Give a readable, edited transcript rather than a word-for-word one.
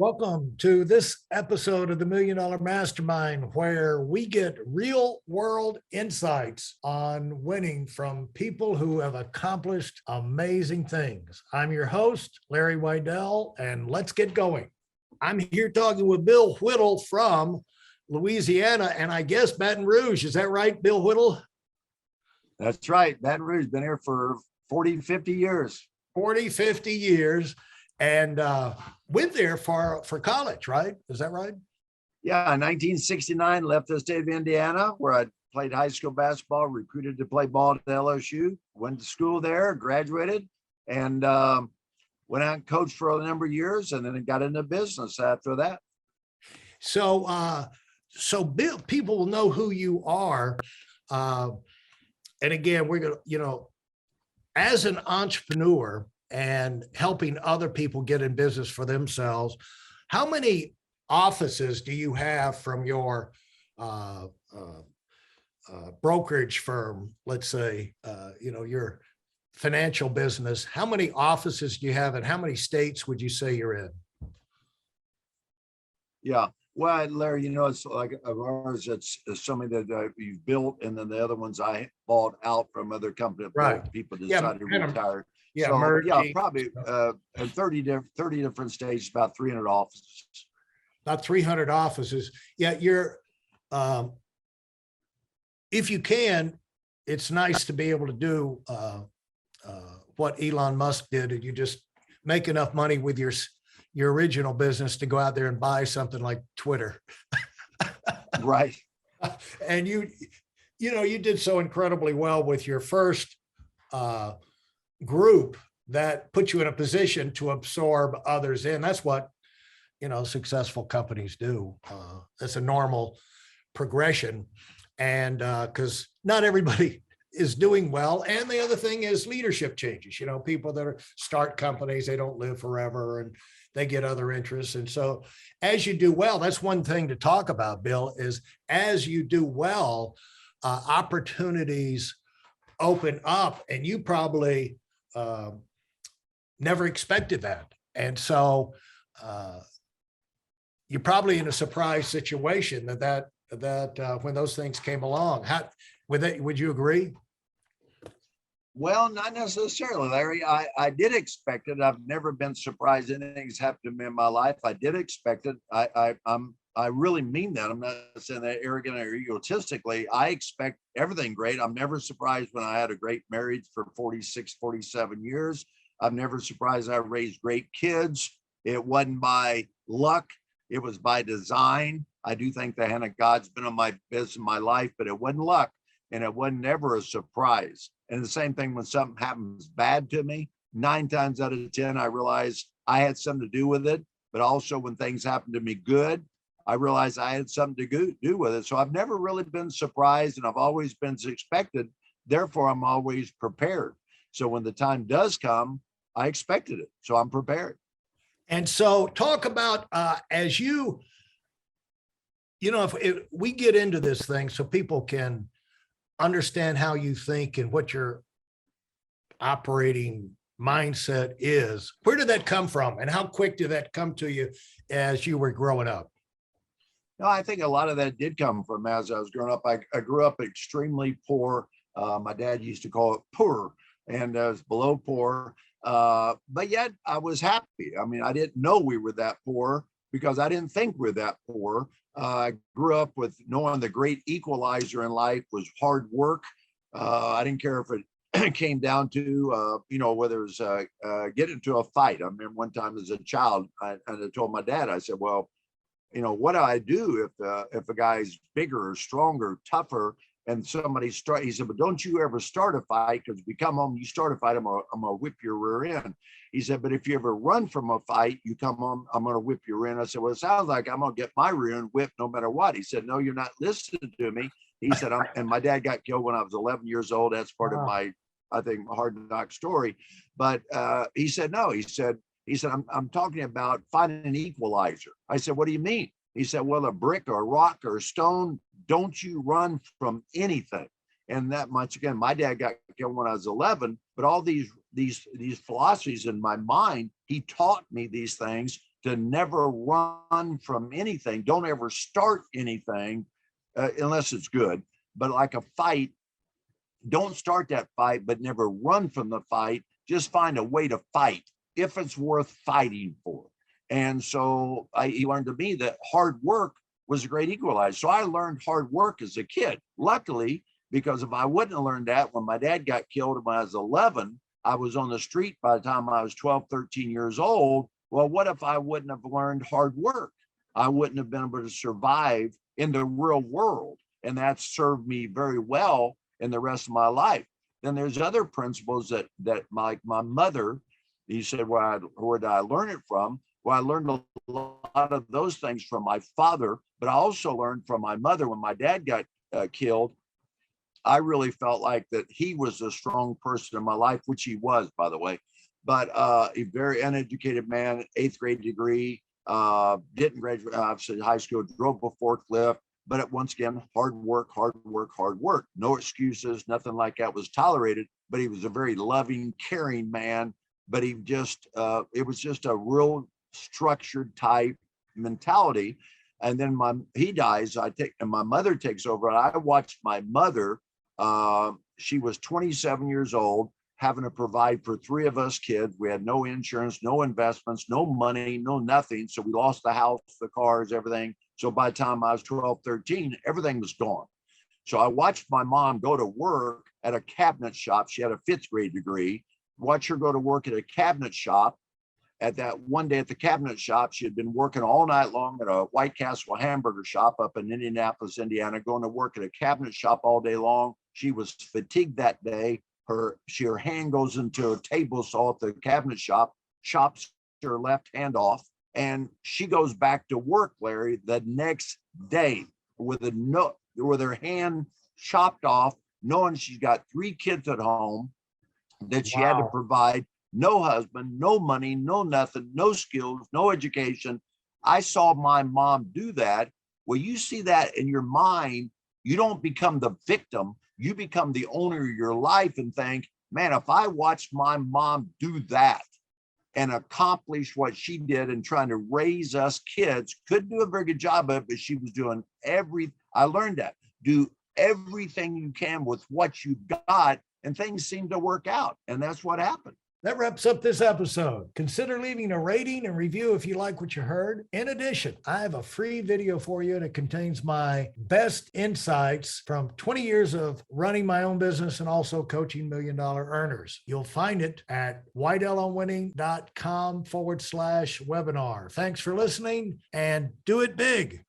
Welcome to this episode of the Million Dollar Mastermind, where we get real world insights on winning from people who have accomplished amazing things. I'm your host, Larry Weidel, and let's get going. I'm here talking with Bill Whittle from Louisiana, and I guess Baton Rouge. Is that right, Bill Whittle? That's right. Baton Rouge, been here for 40, 50 years. 40, 50 years. And went there for college, right? Is that right? Yeah, in 1969, left the state of Indiana, where I played high school basketball, recruited to play ball at LSU, went to school there, graduated, and went out and coached for a number of years, and then got into business after that. So, Bill, people will know who you are. And again, we're going to, as an entrepreneur, and helping other people get in business for themselves. How many offices do you have from your brokerage firm? Let's say, your financial business. How many offices do you have, and how many states would you say you're in? Yeah. Well, Larry, it's like of ours, it's something that you've built, and then the other ones I bought out from other companies. Right. People decided to retire. Yeah, so, probably in 30 different states, about 300 offices. About 300 offices. Yeah, you're, if you can, it's nice to be able to do what Elon Musk did, and you just make enough money with your original business to go out there and buy something like Twitter. Right. And you did so incredibly well with your first group that put you in a position to absorb others in. That's what, successful companies do. That's a normal progression. And because not everybody is doing well. And the other thing is leadership changes. People that start companies, they don't live forever, and they get other interests. And so as you do well, that's one thing to talk about, Bill, is as you do well, opportunities open up, and you probably never expected that. And so you're probably in a surprise situation that when those things came along. Would you agree? Well, not necessarily, Larry. I did expect it. I've never been surprised anything's happened to me in my life. I did expect it. I really mean that. I'm not saying that arrogant or egotistically. I expect everything great. I'm never surprised when I had a great marriage for 46, 47 years. I'm never surprised I raised great kids. It wasn't by luck. It was by design. I do think the hand of God's been on my business in my life, but it wasn't luck, and it wasn't never a surprise. And the same thing when something happens bad to me, 9 times out of 10, I realize I had something to do with it. But also when things happen to me good, I realized I had something to do with it. So I've never really been surprised, and I've always been expected. Therefore, I'm always prepared. So when the time does come, I expected it. So I'm prepared. And so talk about as if we get into this thing so people can understand how you think and what your operating mindset is. Where did that come from, and how quick did that come to you as you were growing up? No, I think a lot of that did come from as I was growing up. I grew up extremely poor. My dad used to call it poor, and I was below poor. But yet I was happy. I mean, I didn't know we were that poor because I didn't think we were that poor. I grew up with knowing the great equalizer in life was hard work. I didn't care if it came down to, whether it was getting into a fight. I remember one time as a child, I told my dad, I said, well, what do I do if a guy's bigger or stronger, tougher, and somebody he said, but don't you ever start a fight, because if you come home, you start a fight, I'm gonna whip your rear end. He said, but if you ever run from a fight, you come home, I'm gonna whip your rear end. I said, well, it sounds like I'm gonna get my rear end whipped no matter what. He said, no, you're not listening to me. He said, and my dad got killed when I was 11 years old. That's part of my, I think, hard knock story. But he said, no, he said, I'm talking about finding an equalizer. I said, what do you mean? He said, well, a brick or a rock or a stone, don't you run from anything. And that much, again, my dad got killed when I was 11, but all these philosophies in my mind, he taught me these things to never run from anything. Don't ever start anything unless it's good. But like a fight, don't start that fight, but never run from the fight. Just find a way to fight if it's worth fighting for. And so he learned to me that hard work was a great equalizer. So I learned hard work as a kid. Luckily, because if I wouldn't have learned that when my dad got killed when I was 11, I was on the street by the time I was 12, 13 years old. Well, what if I wouldn't have learned hard work? I wouldn't have been able to survive in the real world. And that served me very well in the rest of my life. Then there's other principles that my mother, he said, where did I learn it from? Well, I learned a lot of those things from my father, but I also learned from my mother when my dad got killed. I really felt like that he was a strong person in my life, which he was, by the way, but a very uneducated man, 8th grade degree, didn't graduate high school, drove a forklift, but once again, hard work, hard work, hard work. No excuses, nothing like that was tolerated, but he was a very loving, caring man, but he just, it was just a real structured type mentality. And then he dies, and my mother takes over. And I watched my mother, she was 27 years old, having to provide for 3 of us kids. We had no insurance, no investments, no money, no nothing. So we lost the house, the cars, everything. So by the time I was 12, 13, everything was gone. So I watched my mom go to work at a cabinet shop. She had a 5th grade degree. Watch her go to work at a cabinet shop. At that one day at the cabinet shop, she had been working all night long at a White Castle hamburger shop up in Indianapolis, Indiana, going to work at a cabinet shop all day long. She was fatigued that day. Her hand goes into a table saw at the cabinet shop, chops her left hand off, and she goes back to work, Larry, the next day with her hand chopped off, knowing she's got 3 kids at home that she had to provide. No husband, no money, no nothing, no skills, no education. I saw my mom do that. Well, you see that in your mind, you don't become the victim. You become the owner of your life and think, man, if I watched my mom do that and accomplish what she did in trying to raise us kids, couldn't do a very good job of it, but she was doing I learned that. Do everything you can with what you got, and things seem to work out. And that's what happened. That wraps up this episode. Consider leaving a rating and review if you like what you heard. In addition, I have a free video for you, and it contains my best insights from 20 years of running my own business and also coaching $1 million earners. You'll find it at whitelonwinning.com/webinar. Thanks for listening, and do it big.